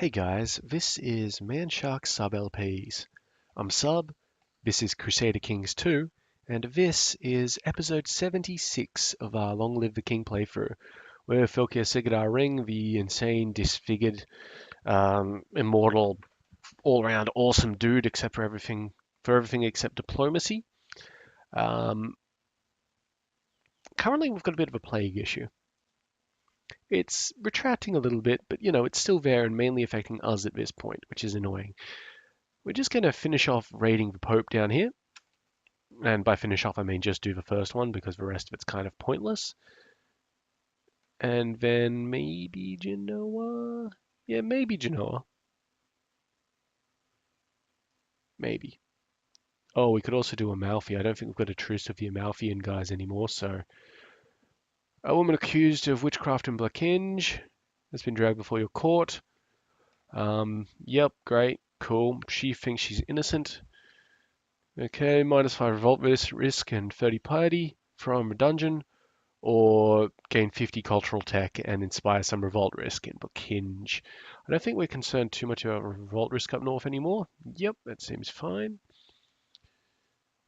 Hey guys, this is Manshark Sub LPs. I'm Sub, this is Crusader Kings II, and this is episode 76 of our Long Live the King playthrough, where Filkia Sigurdar Ring, the insane, disfigured, immortal, all-round awesome dude, except for everything except diplomacy. Um, Currently, we've got a bit of a plague issue. It's retracting a little bit, but it's still there and mainly affecting us at this point, which is annoying. We're just going to finish off raiding the Pope down here. And by finish off, I mean just do the first one because the rest of it's kind of pointless. And then maybe Genoa? Yeah, maybe Genoa. Maybe. Oh, we could also do Amalfi. I don't think we've got a truce with the Amalfian guys anymore, so... A woman accused of witchcraft and Blackinge has been dragged before your court. Yep, great, cool. She thinks she's innocent. Okay, -5 revolt risk and 30 piety from a dungeon, or gain 50 cultural tech and inspire some revolt risk in Blackinge. I don't think we're concerned too much about revolt risk up north anymore. Yep, that seems fine.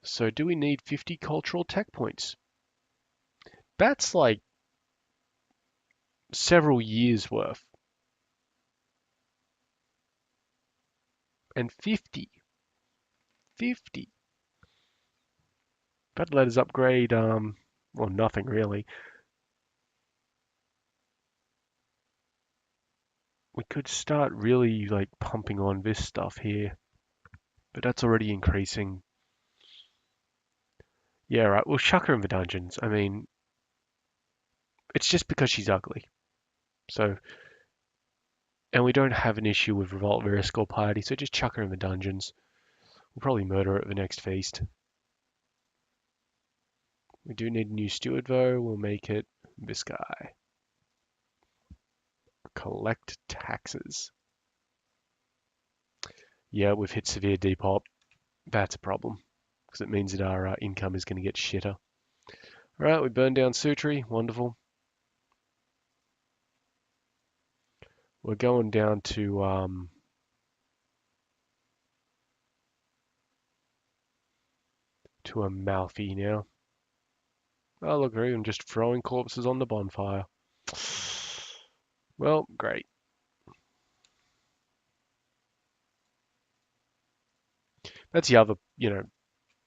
So do we need 50 cultural tech points? That's like several years worth. And 50. 50. That'd let us upgrade, well, nothing really. We could start really like pumping on this stuff here, but that's already increasing. Yeah, right, we'll chuck her in the dungeons. I mean, it's just because she's ugly. So, and we don't have an issue with revolt risk or piety, so just chuck her in the dungeons. We'll probably murder her at the next feast. We do need a new steward though. We'll make it this guy. Collect taxes. Yeah, we've hit severe depop. That's a problem because it means that our income is going to get shitter. All right, we burned down Sutri. Wonderful. We're going down to Amalfi now. Oh, look, they're even just throwing corpses on the bonfire. Well, great. That's the other,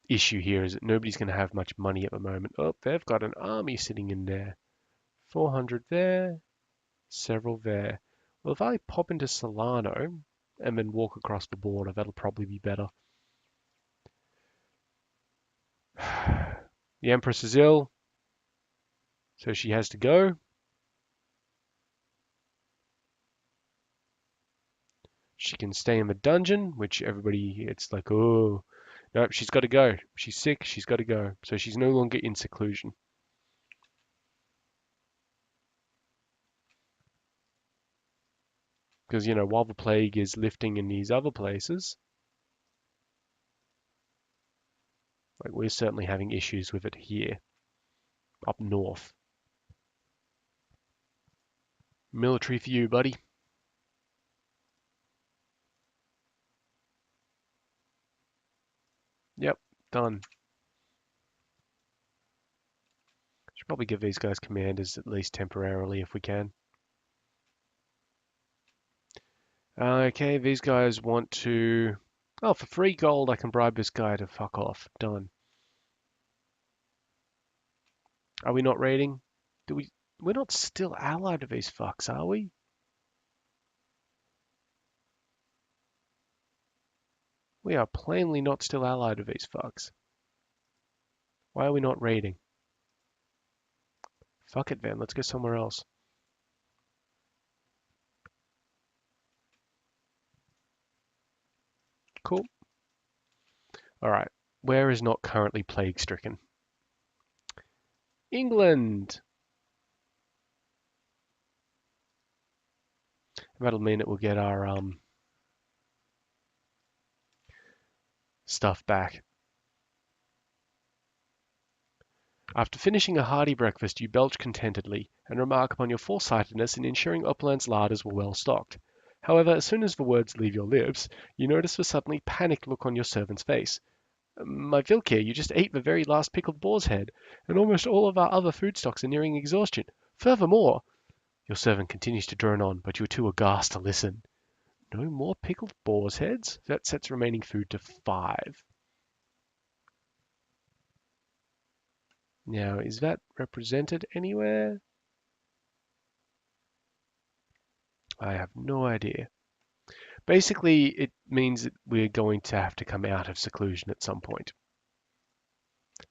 issue here is that nobody's going to have much money at the moment. Oh, they've got an army sitting in there. 400 there, several there. Well, if I pop into Solano and then walk across the border, that'll probably be better. The Empress is ill, so she has to go. She can stay in the dungeon, which everybody, it's like, oh, nope, she's got to go. She's sick, she's got to go. So she's no longer in seclusion. Because, while the plague is lifting in these other places, like we're certainly having issues with it here, up north. Military for you, buddy. Yep, done. Should probably give these guys commanders at least temporarily if we can. Okay, these guys want to... Oh, for 3 gold I can bribe this guy to fuck off. Done. Are we not raiding? We're not still allied to these fucks, are we? We are plainly not still allied to these fucks. Why are we not raiding? Fuck it then, let's go somewhere else. Cool. Alright, where is not currently plague stricken? England! That'll mean it will get our stuff back. After finishing a hearty breakfast, you belch contentedly and remark upon your foresightedness in ensuring Upland's larders were well stocked. However, as soon as the words leave your lips, you notice the suddenly panicked look on your servant's face. My Vilkir, you just ate the very last pickled boar's head, and almost all of our other food stocks are nearing exhaustion. Furthermore, your servant continues to drone on, but you're too aghast to listen. No more pickled boar's heads? That sets remaining food to 5. Now, is that represented anywhere? I have no idea. Basically, it means that we're going to have to come out of seclusion at some point.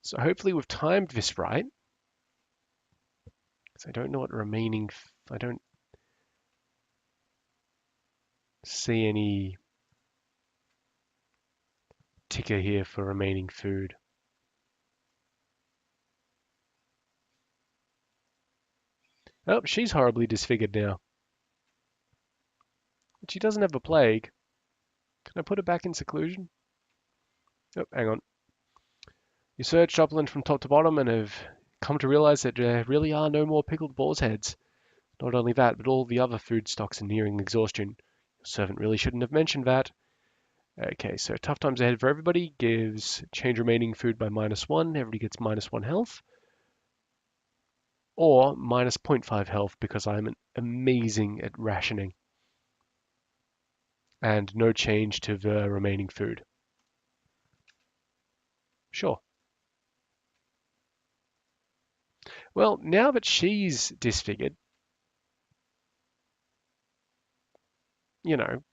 So hopefully we've timed this right. Because I don't know what remaining... I don't see any ticker here for remaining food. Oh, she's horribly disfigured now. But she doesn't have a plague. Can I put her back in seclusion? Oh, hang on. You searched Upland from top to bottom and have come to realize that there really are no more pickled boar's heads. Not only that, but all the other food stocks are nearing exhaustion. Your servant really shouldn't have mentioned that. Okay, so tough times ahead for everybody gives change remaining food by -1. Everybody gets -1 health. Or minus zero point 0.5 health because I'm amazing at rationing. And no change to the remaining food. Sure. Well, now that she's disfigured, you know,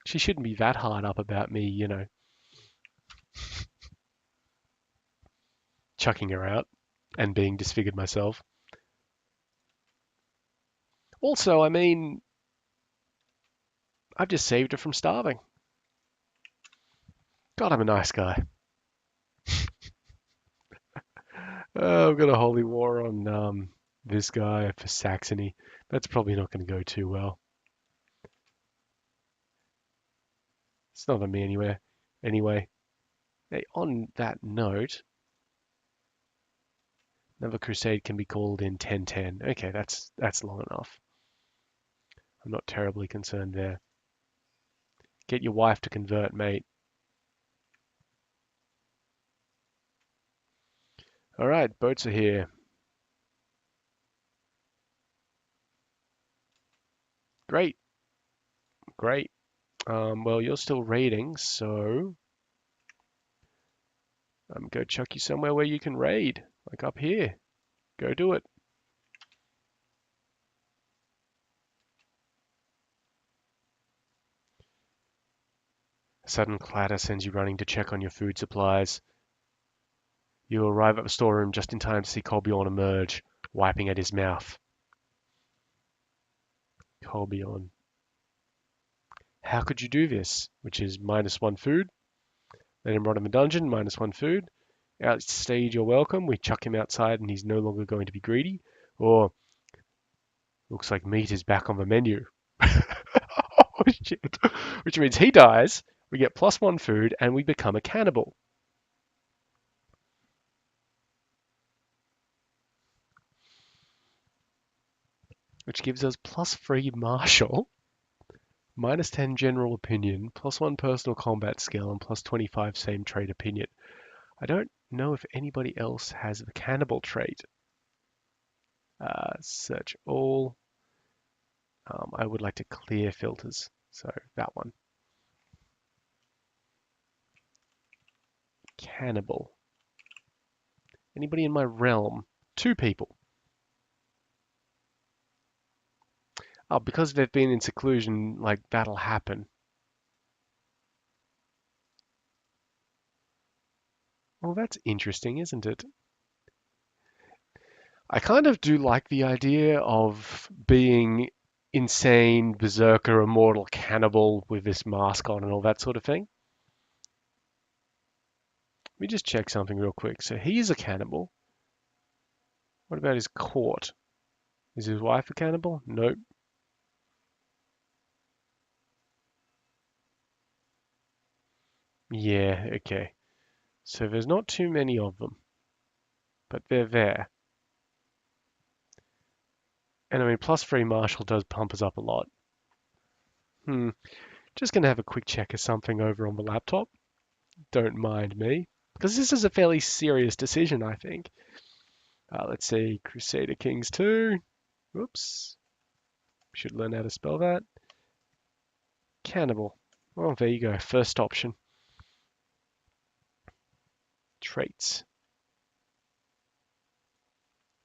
she shouldn't be that hard up about me, chucking her out and being disfigured myself. Also, I mean, I've just saved her from starving. God, I'm a nice guy. I've got a holy war on this guy for Saxony. That's probably not going to go too well. It's not on me anywhere. Anyway, hey, on that note, another crusade can be called in 1010. Okay, that's long enough. I'm not terribly concerned there. Get your wife to convert, mate. All right, boats are here. Great, great. Well, you're still raiding, so I'm go chuck you somewhere where you can raid, like up here. Go do it. A sudden clatter sends you running to check on your food supplies. You arrive at the storeroom just in time to see Colbjorn emerge, wiping at his mouth. Colbjorn. How could you do this? Which is -1 food. Let him rot in the dungeon, -1 food. Outstage your welcome. We chuck him outside and he's no longer going to be greedy. Or, looks like meat is back on the menu. Oh shit. Which means he dies, we get +1 food, and we become a cannibal. Which gives us +3 martial, -10 general opinion, +1 personal combat skill, and +25 same trait opinion. I don't know if anybody else has the cannibal trait. Search all. I would like to clear filters, so that one. Cannibal. Anybody in my realm? 2 people. Oh, because they've been in seclusion, like, that'll happen. Well, that's interesting, isn't it? I kind of do like the idea of being insane, berserker, immortal cannibal with this mask on and all that sort of thing. Let me just check something real quick. So he's a cannibal. What about his court? Is his wife a cannibal? Nope. Yeah, okay. So there's not too many of them, but they're there. And I mean, plus free marshal does pump us up a lot. Just going to have a quick check of something over on the laptop. Don't mind me. Because this is a fairly serious decision, I think. Let's see, Crusader Kings II. Whoops. Should learn how to spell that. Cannibal. Well, there you go. First option. Traits.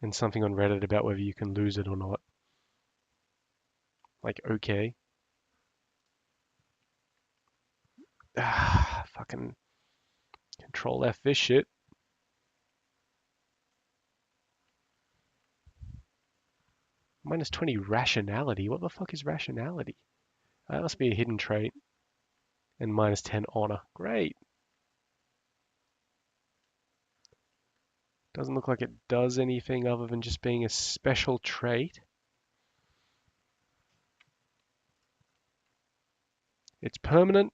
And something on Reddit about whether you can lose it or not. Like, okay. Fucking control F this shit. Minus 20 rationality. What the fuck is rationality? That must be a hidden trait. And minus 10 honor. Great. Doesn't look like it does anything other than just being a special trait. It's permanent.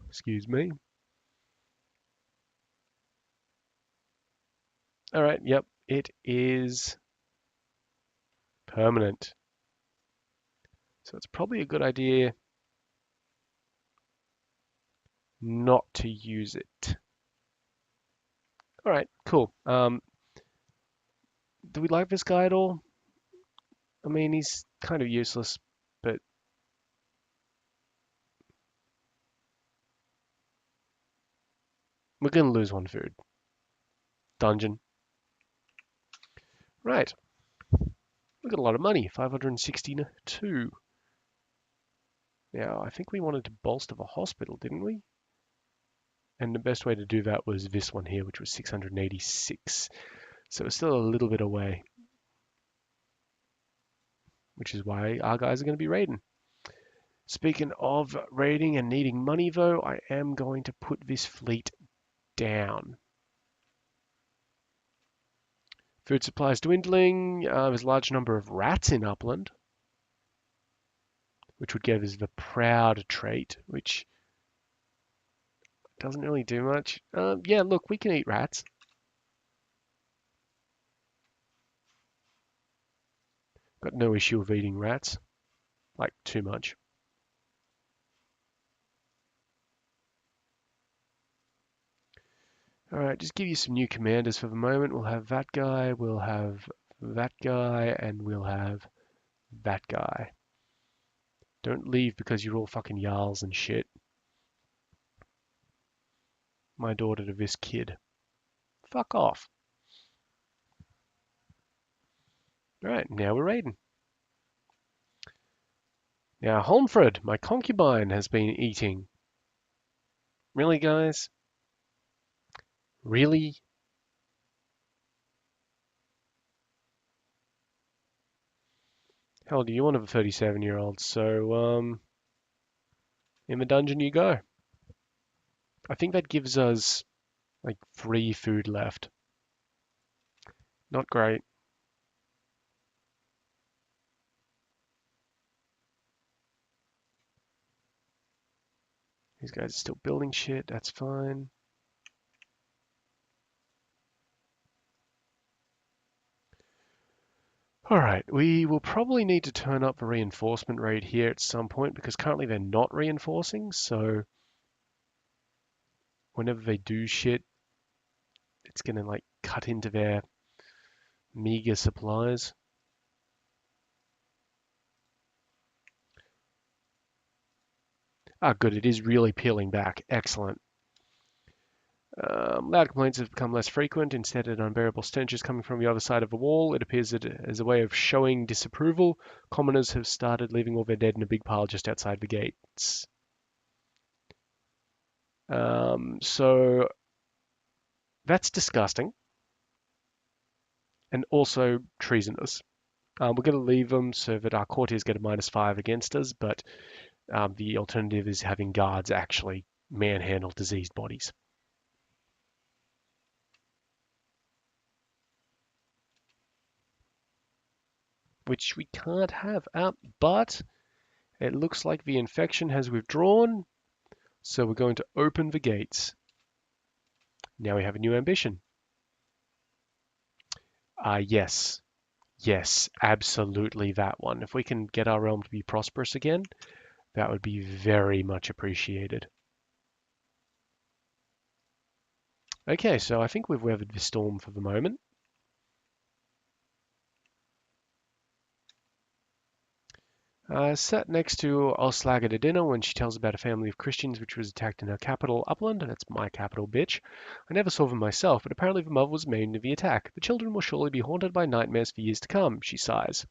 Excuse me. All right, yep, it is permanent. So it's probably a good idea not to use it. All right, cool. Do we like this guy at all? I mean, he's kind of useless, but we're going to lose one food. Dungeon. Right. We got a lot of money, 562. Now, I think we wanted to bolster the hospital, didn't we? And the best way to do that was this one here, which was 686. So it's still a little bit away, which is why our guys are going to be raiding. Speaking of raiding and needing money, though, I am going to put this fleet down. Food supplies dwindling. There's a large number of rats in Upland, which would give us the proud trait, which doesn't really do much. Yeah, look, we can eat rats. Got no issue with eating rats. Like, too much. Alright, just give you some new commanders for the moment. We'll have that guy, we'll have that guy, and we'll have that guy. Don't leave because you're all fucking Jarls and shit. My daughter to this kid. Fuck off. Alright, now we're raiding. Now, Holmfred, my concubine, has been eating. Really, guys? Really? Hell, do you one of a 37-year-old? So, in the dungeon you go. I think that gives us, like, 3 food left. Not great. These guys are still building shit, that's fine. Alright, we will probably need to turn up the reinforcement rate here at some point because currently they're not reinforcing, so whenever they do shit, it's gonna like cut into their meager supplies. Ah, good, it is really peeling back. Excellent. Loud complaints have become less frequent. Instead, an unbearable stench is coming from the other side of the wall. It appears that as a way of showing disapproval, commoners have started leaving all their dead in a big pile just outside the gates. So that's disgusting and also treasonous. We're going to leave them so that our courtiers get a -5 against us, but the alternative is having guards actually manhandle diseased bodies. Which we can't have, but it looks like the infection has withdrawn, so we're going to open the gates. Now we have a new ambition. Yes. Yes, absolutely that one. If we can get our realm to be prosperous again, that would be very much appreciated. Okay, so I think we've weathered the storm for the moment. Sat next to Oslag at a dinner when she tells about a family of Christians which was attacked in her capital, Upland. That's my capital, bitch. I never saw them myself, but apparently the mother was main of the attack. The children will surely be haunted by nightmares for years to come, she sighs.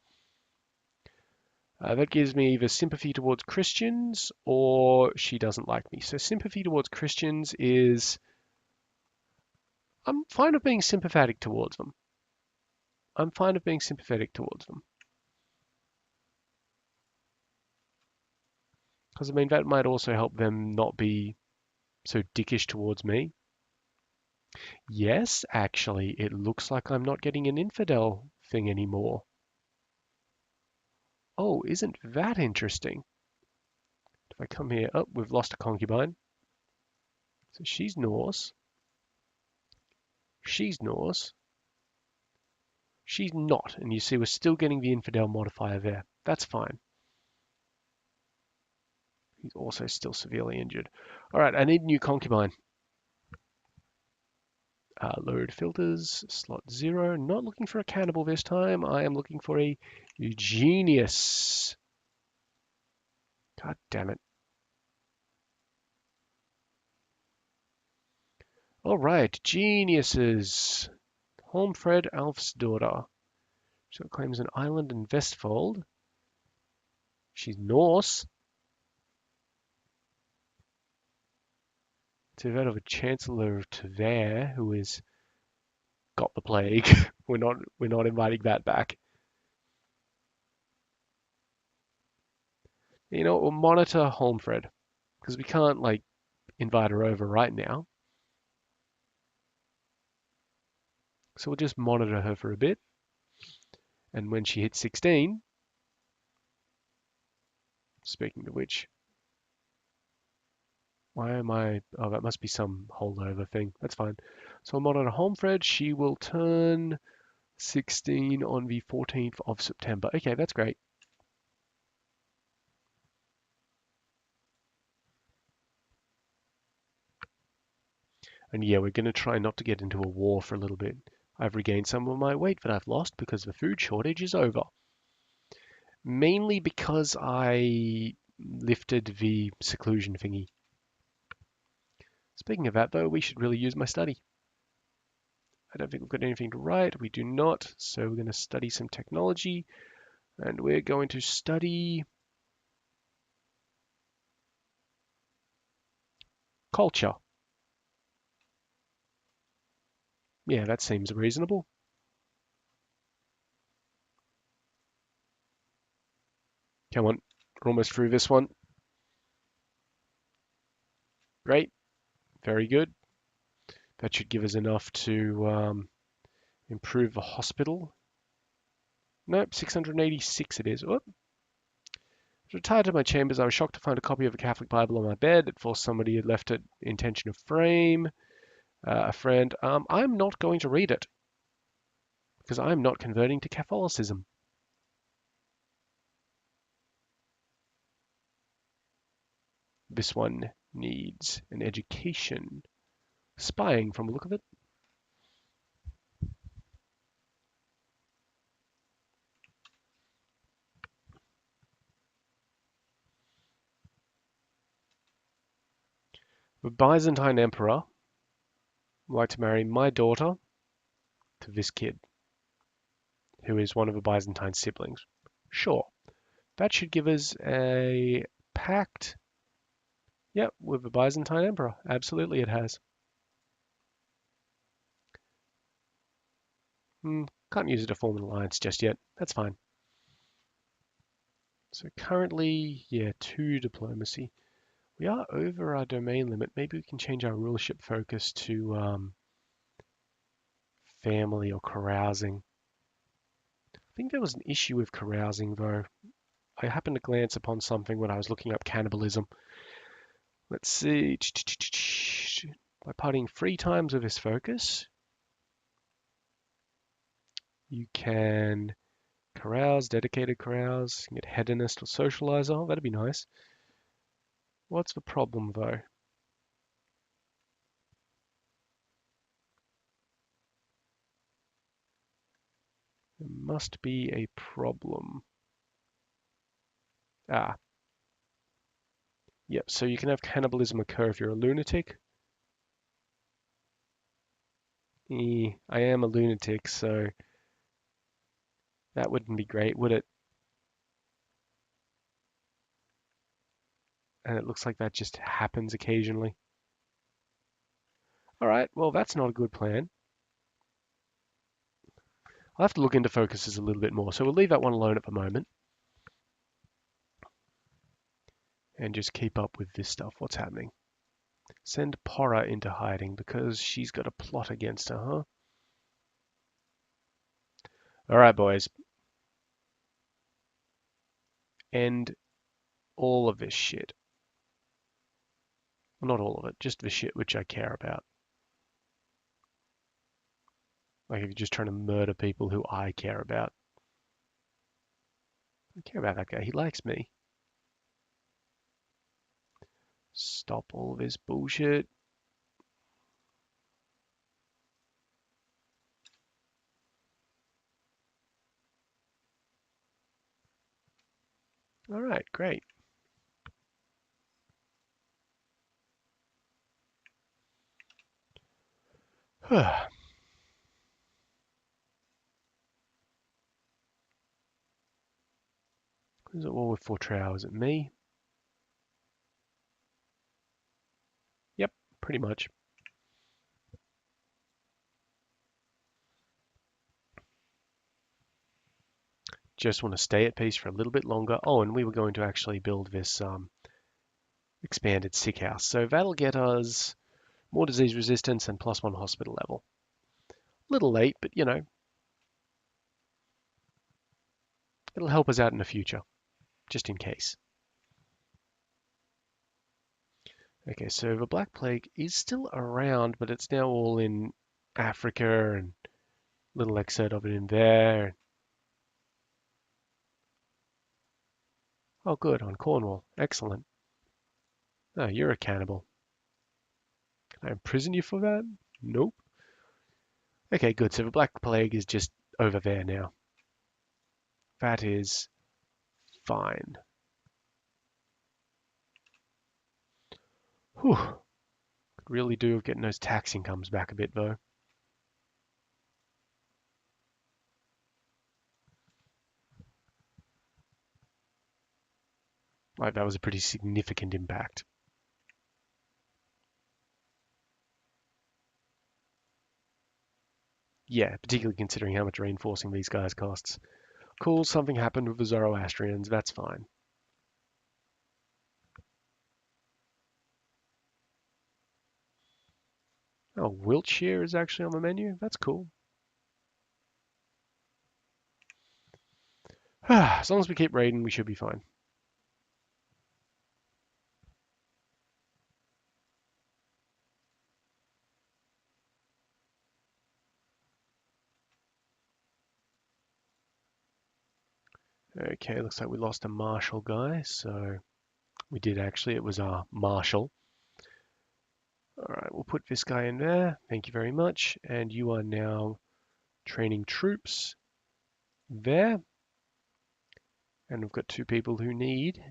That gives me either sympathy towards Christians or she doesn't like me. So sympathy towards Christians is I'm fine with being sympathetic towards them. I'm fine with being sympathetic towards them. Because, I mean, that might also help them not be so dickish towards me. Yes, actually, it looks like I'm not getting an infidel thing anymore. Oh, isn't that interesting? If I come here, oh, we've lost a concubine. So she's Norse. She's Norse. She's not. And you see, we're still getting the infidel modifier there. That's fine. He's also still severely injured. All right, I need a new concubine. Load filters, slot 0. Not looking for a cannibal this time. I am looking for a genius. God damn it. All right, geniuses. Holmfred Alf's daughter. She claims an island in Vestfold. She's Norse. To that of a Chancellor of Tver, who has got the plague. we're not inviting that back. You know, we'll monitor Holmfred because we can't like invite her over right now. So we'll just monitor her for a bit. And when she hits 16, speaking of which, why am I? Oh, that must be some holdover thing. That's fine. So I'm on a Holmfred. She will turn 16 on the 14th of September. Okay, that's great. And yeah, we're going to try not to get into a war for a little bit. I've regained some of my weight that I've lost because the food shortage is over. Mainly because I lifted the seclusion thingy. Speaking of that, though, we should really use my study. I don't think we've got anything to write. We do not. So we're going to study some technology. And we're going to study culture. Yeah, that seems reasonable. Come on, we're almost through this one. Great, very good. That should give us enough to improve the hospital. Nope, 686 it is. Whoop. Retired to my chambers, I was shocked to find a copy of a Catholic Bible on my bed. It forced somebody had left it in tension of frame. A friend. I'm not going to read it because I'm not converting to Catholicism. This one needs an education. Spying from the look of it. The Byzantine Emperor would like to marry my daughter to this kid, who is one of the Byzantine siblings. Sure. That should give us a pact. Yep, with the Byzantine Emperor. Absolutely it has. Can't use it to form an alliance just yet. That's fine. So currently, yeah, 2 diplomacy. We are over our domain limit. Maybe we can change our rulership focus to family or carousing. I think there was an issue with carousing, though. I happened to glance upon something when I was looking up cannibalism. Let's see. By partying 3 times with his focus. You can carouse, dedicated carouse. You can get hedonist or socializer. That'd be nice. What's the problem though? There must be a problem. Ah, yep. So you can have cannibalism occur if you're a lunatic. I am a lunatic, so that wouldn't be great, would it? And it looks like that just happens occasionally. All right, well, that's not a good plan. I'll have to look into focuses a little bit more, so we'll leave that one alone at the moment and just keep up with this stuff. What's happening? Send Porra into hiding because she's got a plot against her, huh? All right, boys. End all of this shit. Well, not all of it, just the shit which I care about. Like if you're just trying to murder people who I care about. I care about that guy. He likes me. Stop all of this bullshit. All right, great. Who's at war with Fortrell? Is it me? Yep, pretty much. Just want to stay at peace for a little bit longer. Oh, and we were going to actually build this expanded sick house. So that'll get us more disease resistance and +1 hospital level. A little late, but you know, it'll help us out in the future, just in case. Okay, so the Black Plague is still around, but it's now all in Africa and little excerpt of it in there. Oh, good, on Cornwall. Excellent. Oh, you're a cannibal. Can I imprison you for that? Nope. Okay, good. So the Black Plague is just over there now. That is fine. Whew. Could really do with getting those tax incomes back a bit, though. Like, that was a pretty significant impact. Yeah, particularly considering how much reinforcing these guys costs. Cool, something happened with the Zoroastrians. That's fine. Oh, Wiltshire is actually on the menu. That's cool. As long as we keep raiding, we should be fine. Okay, looks like we lost a marshal guy, so we did actually. It was our marshal. All right, we'll put this guy in there. Thank you very much. And you are now training troops there. And we've got two people who need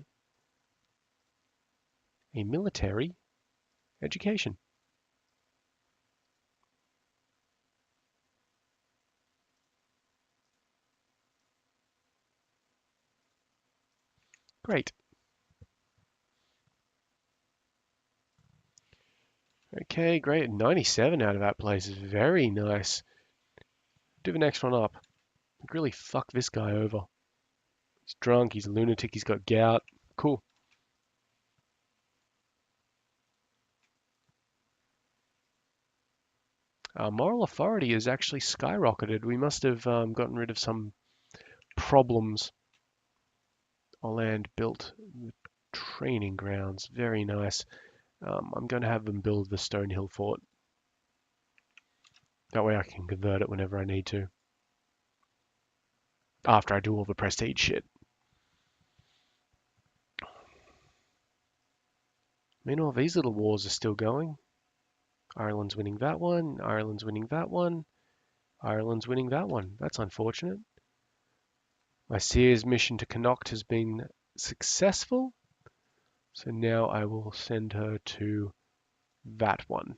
a military education. Great. Okay, great. 97 out of that place is very nice. Do the next one up. Really fuck this guy over. He's drunk, he's a lunatic, he's got gout. Cool. Moral authority has actually skyrocketed. We must have gotten rid of some problems. Our land built training grounds. Very nice. I'm going to have them build the Stonehill Fort. That way I can convert it whenever I need to. After I do all the prestige shit. Meanwhile, these little wars are still going. Ireland's winning that one. Ireland's winning that one. Ireland's winning that one. That's unfortunate. My Sears mission to Connacht has been successful. So now I will send her to that one.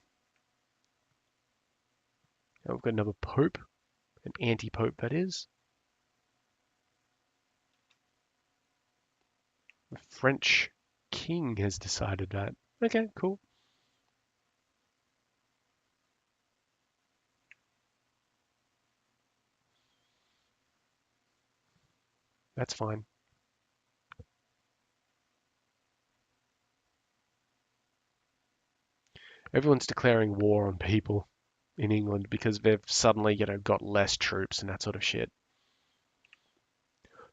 Now we've got another pope, an anti-pope that is. The French king has decided that. Okay, cool. That's fine. Everyone's declaring war on people in England because they've suddenly, got less troops and that sort of shit.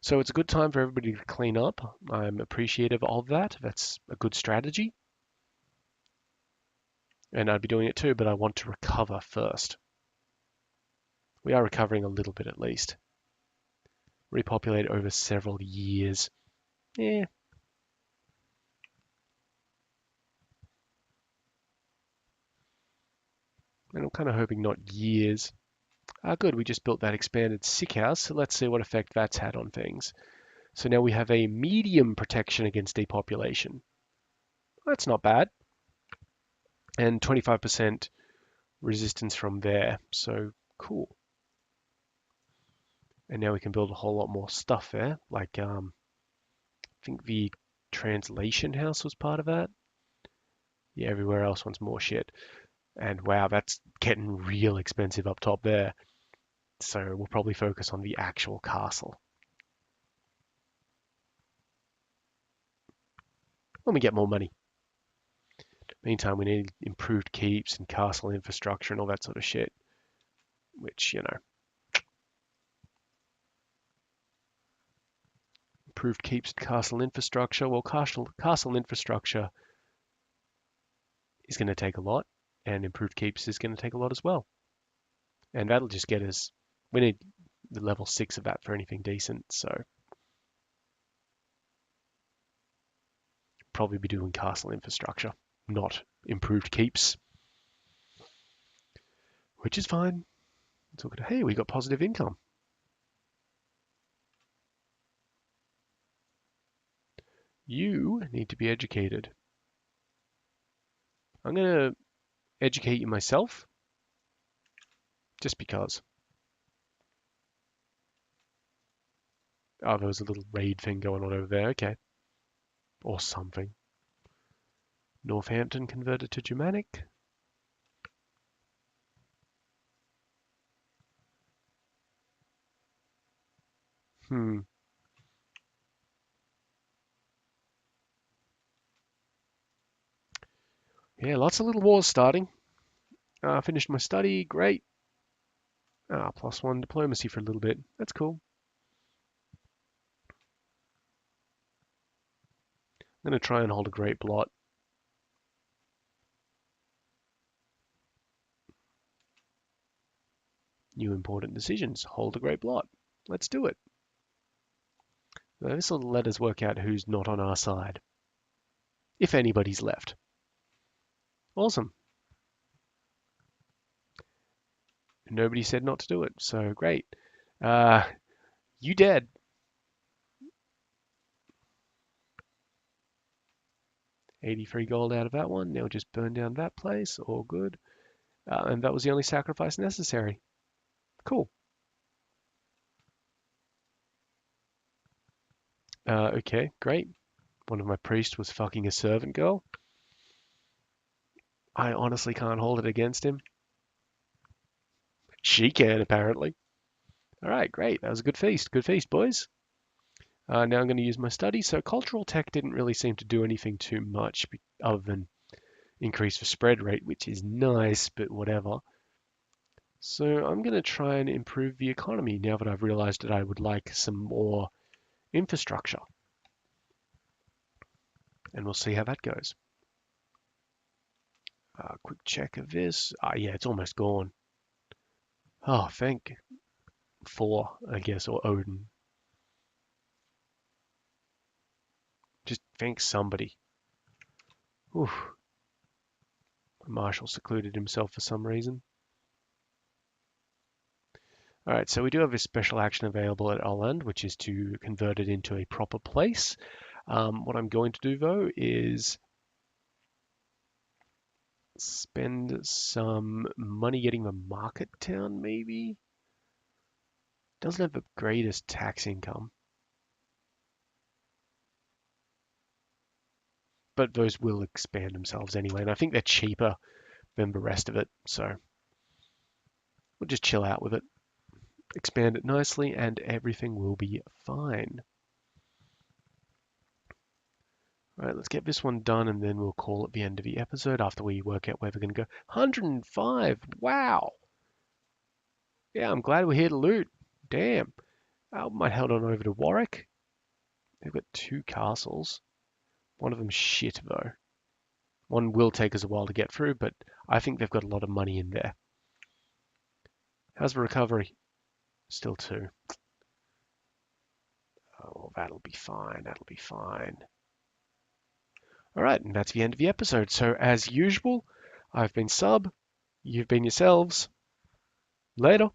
So it's a good time for everybody to clean up. I'm appreciative of that. That's a good strategy. And I'd be doing it too, but I want to recover first. We are recovering a little bit at least. Repopulate over several years. Yeah. And I'm kind of hoping not years. Good, we just built that expanded sick house, so let's see what effect that's had on things. So now we have a medium protection against depopulation. That's not bad. And 25% resistance from there, so cool. And now we can build a whole lot more stuff there, like I think the translation house was part of that. Yeah, everywhere else wants more shit. And wow, that's getting real expensive up top there. So we'll probably focus on the actual castle. When we get more money. Meantime, we need improved keeps and castle infrastructure and all that sort of shit. Which, improved keeps and castle infrastructure. Well, castle infrastructure is going to take a lot, and improved keeps is going to take a lot as well. And that'll just get us. We need the level 6 of that for anything decent, so probably be doing castle infrastructure, not improved keeps, which is fine. It's all good. Hey, we got positive income. You need to be educated. I'm going to educate you myself, just because. Oh, there was a little raid thing going on over there. Okay. Or something. Northampton converted to Germanic. Hmm. Yeah, lots of little wars starting. Finished my study. Great. +1 diplomacy for a little bit. That's cool. I'm going to try and hold a great blot. New important decisions. Hold a great blot. Let's do it. Now, this will let us work out who's not on our side. If anybody's left. Awesome. Nobody said not to do it, so great. You dead. 83 gold out of that one. Now just burn down that place. All good. And that was the only sacrifice necessary. Cool. Okay, great. One of my priests was fucking a servant girl. I honestly can't hold it against him. She can, apparently. All right, great. That was a good feast. Good feast, boys. Now I'm going to use my study. So cultural tech didn't really seem to do anything too much other than increase the spread rate, which is nice, but whatever. So I'm going to try and improve the economy now that I've realized that I would like some more infrastructure. And we'll see how that goes. Quick check of this. Yeah, it's almost gone. Oh, thank Thor, I guess, or Odin. Thanks somebody. Oof. Marshall secluded himself for some reason. All right, so we do have a special action available at Oland, which is to convert it into a proper place. What I'm going to do, though, is spend some money getting the market town, maybe? Doesn't have the greatest tax income, but those will expand themselves anyway, and I think they're cheaper than the rest of it, so we'll just chill out with it, expand it nicely, and everything will be fine. All right, let's get this one done, and then we'll call it the end of the episode after we work out where we're going to go. 105, wow! Yeah, I'm glad we're here to loot. Damn. I might head on over to Warwick. They've got 2 castles. One of them's shit, though. One will take us a while to get through, but I think they've got a lot of money in there. How's the recovery? Still 2. Oh, that'll be fine. That'll be fine. All right, and that's the end of the episode. So, as usual, I've been Sub. You've been yourselves. Later.